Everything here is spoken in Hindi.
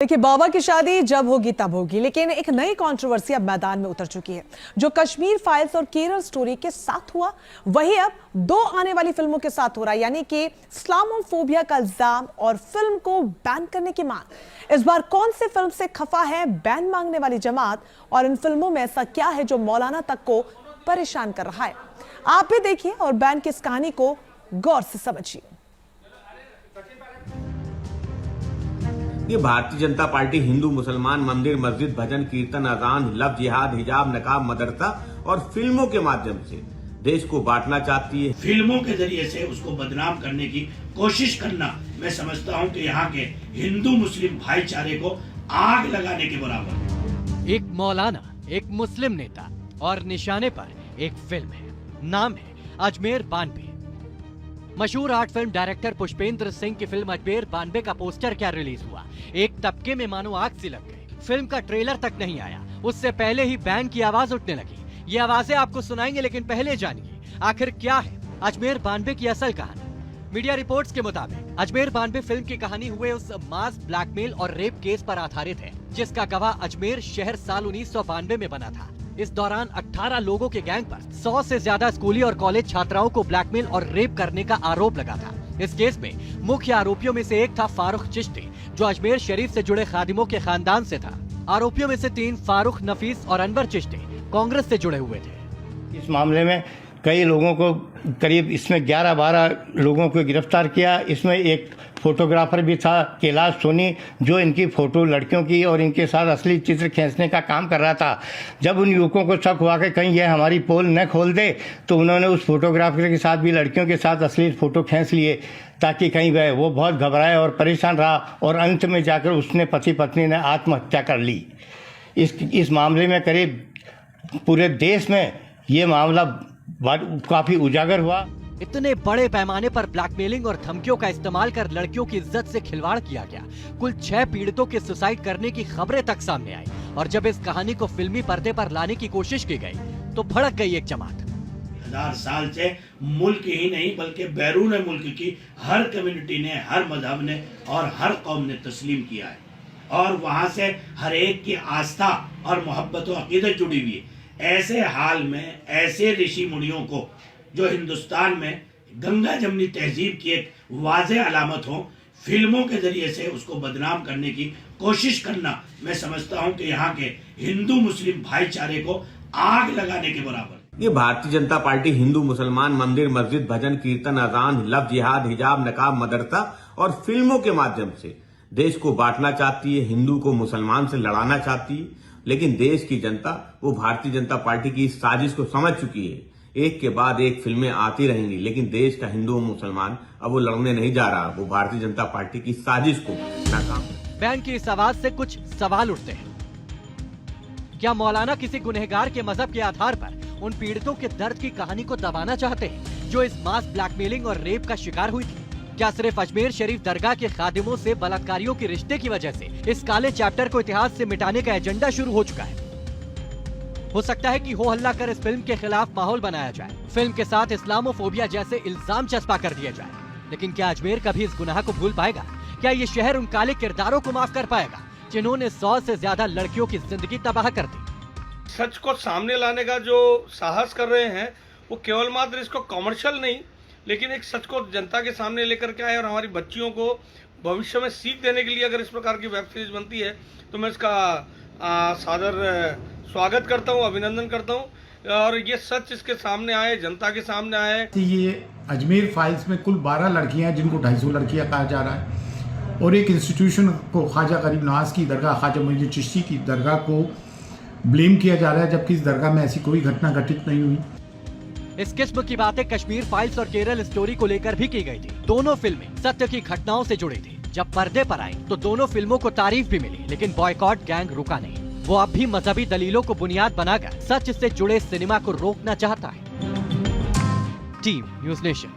देखिए, बाबा की शादी जब होगी तब होगी, लेकिन एक नई कंट्रोवर्सी अब मैदान में उतर चुकी है। जो कश्मीर फाइल्स और केरल स्टोरी के साथ हुआ, वही अब दो आने वाली फिल्मों के साथ हो रहा है, यानी कि इस्लामोफोबिया का इल्जाम और फिल्म को बैन करने की मांग। इस बार कौन सी फिल्म से खफा है बैन मांगने वाली जमात, और इन फिल्मों में ऐसा क्या है जो मौलाना तक को परेशान कर रहा है? आप भी देखिए और बैन की इस कहानी को गौर से समझिए। ये भारतीय जनता पार्टी हिंदू मुसलमान मंदिर मस्जिद भजन कीर्तन अजान लव जिहाद हिजाब नकाब मदरसा और फिल्मों के माध्यम से देश को बांटना चाहती है। फिल्मों के जरिए से उसको बदनाम करने की कोशिश करना, मैं समझता हूं कि यहाँ के हिंदू मुस्लिम भाईचारे को आग लगाने के बराबर। एक मौलाना, एक मुस्लिम नेता और निशाने पर एक फिल्म है, नाम है अजमेर 92। मशहूर art film director Pushpendra Singh की फिल्म अजमेर 92 का पोस्टर क्या रिलीज हुआ, एक तबके में मानो आग सी लग गई। फिल्म का ट्रेलर तक नहीं आया, उससे पहले ही बैन की आवाज उठने लगी। ये आवाजें आपको सुनाएंगे, लेकिन पहले जानिए आखिर क्या है अजमेर 92 की असल कहानी। मीडिया रिपोर्ट्स के मुताबिक अजमेर 92 फिल्म की कहानी हुए उस मास ब्लैकमेल और रेप केस पर आधारित है, जिसका गवाह अजमेर शहर साल 1992 में बना था। इस दौरान 18 लोगों के गैंग पर 100 से ज्यादा स्कूली और कॉलेज छात्राओं को ब्लैकमेल और रेप करने का आरोप लगा था। इस केस में मुख्य आरोपियों में से एक था फारूक चिश्ती, जो अजमेर शरीफ से जुड़े खादिमों के खानदान से था। आरोपियों में से 3 फारूक, नफीस और अनवर चिश्ती कांग्रेस से जुड़े हुए थे। इस मामले में कई लोगों को, करीब इसमें 11-12 लोगों को गिरफ्तार किया। इसमें एक फोटोग्राफर भी था, कैलाश सोनी, जो इनकी फोटो लड़कियों की और इनके साथ असली चित्र खींचने का काम कर रहा था। जब उन युवकों को शक हुआ कि कहीं यह हमारी पोल न खोल दे, तो उन्होंने उस फोटोग्राफर के साथ भी लड़कियों के साथ असली फोटो खींच लिए, ताकि कहीं गए। वो बहुत घबराए और परेशान रहा, और अंत में जाकर उसने पति पत्नी ने आत्महत्या कर ली। इस मामले में करीब पूरे देश में ये मामला काफी उजागर हुआ। इतने बड़े पैमाने पर ब्लैकमेलिंग और धमकियों का इस्तेमाल कर लड़कियों की इज्जत से खिलवाड़ किया गया। कुल 6 पीड़ितों के सुसाइड करने की खबरें तक सामने आई, और जब इस कहानी को फिल्मी पर्दे पर लाने की कोशिश की गई, तो भड़क गई एक जमात। 1000 साल से मुल्क ही नहीं बल्कि बैरून मुल्क की हर कम्युनिटी ने, हर मजहब ने और हर कौम ने तस्लीम किया है, और वहाँ से हर एक की आस्था और मोहब्बत और अकीदत जुड़ी हुई है। ऐसे हाल में ऐसे ऋषि मुनियों को, जो हिंदुस्तान में गंगा जमनी तहजीब की एक वाज़ेह अलामत हो, फिल्मों के जरिए से उसको बदनाम करने की कोशिश करना, मैं समझता हूं कि यहाँ के हिंदू मुस्लिम भाईचारे को आग लगाने के बराबर। ये भारतीय जनता पार्टी हिंदू मुसलमान मंदिर मस्जिद भजन कीर्तन अजान लव जिहाद हिजाब नकाब मदरसा और फिल्मों के माध्यम से देश को बांटना चाहती है, हिंदू को मुसलमान से लड़ाना चाहती है। लेकिन देश की जनता वो भारतीय जनता पार्टी की इस साजिश को समझ चुकी है। एक के बाद एक फिल्में आती रहेंगी, लेकिन देश का हिंदू और मुसलमान अब वो लड़ने नहीं जा रहा। वो भारतीय जनता पार्टी की साजिश को नाकाम। बैन की इस आवाज से कुछ सवाल उठते हैं। क्या मौलाना किसी गुनहगार के मजहब के आधार पर उन पीड़ितों के दर्द की कहानी को दबाना चाहते हैं, जो इस मास ब्लैकमेलिंग और रेप का शिकार हुई थी? क्या सिर्फ अजमेर शरीफ दरगाह के खादिमों से बलात्कारियों के रिश्ते की वजह से इस काले चैप्टर को इतिहास से मिटाने का एजेंडा शुरू हो चुका है? हो सकता है कि हो हल्ला कर इस फिल्म के खिलाफ माहौल बनाया जाए, फिल्म के साथ इस्लामोफोबिया जैसे इल्जाम चस्पा कर दिया जाए। लेकिन क्या अजमेर कभी इस गुनाह को भूल पाएगा? क्या ये शहर उन काले किरदारों को माफ कर पाएगा, जिन्होंने 100 से ज्यादा लड़कियों की जिंदगी तबाह कर दी? सच को सामने लाने का जो साहस कर रहे हैं, वो केवल मात्र इसको कमर्शियल नहीं, लेकिन एक सच को जनता के सामने लेकर के आए, और हमारी बच्चियों को भविष्य में सीख देने के लिए अगर इस प्रकार की वेब सीरीज बनती है, तो मैं इसका सादर स्वागत करता हूं, अभिनंदन करता हूं। और ये सच इसके सामने आए, जनता के सामने आए। ये अजमेर फाइल्स में कुल 12 लड़कियां हैं, जिनको 250 लड़कियां कहा जा रहा है, और एक इंस्टीट्यूशन को, ख्वाजा गरीब नवाज की दरगाह, ख्वाजा मोइनुद्दीन चिश्ती की दरगाह को ब्लेम किया जा रहा है, जबकि इस दरगाह में ऐसी कोई घटना घटित नहीं हुई। इस किस्म की बातें कश्मीर फाइल्स और केरल स्टोरी को लेकर भी की गई थी। दोनों फिल्में सत्य की घटनाओं से जुड़ी थी। जब पर्दे पर आई तो दोनों फिल्मों को तारीफ भी मिली, लेकिन बॉयकॉट गैंग रुका नहीं। वो अब भी मजहबी दलीलों को बुनियाद बनाकर सच से जुड़े सिनेमा को रोकना चाहता है। Team news nation.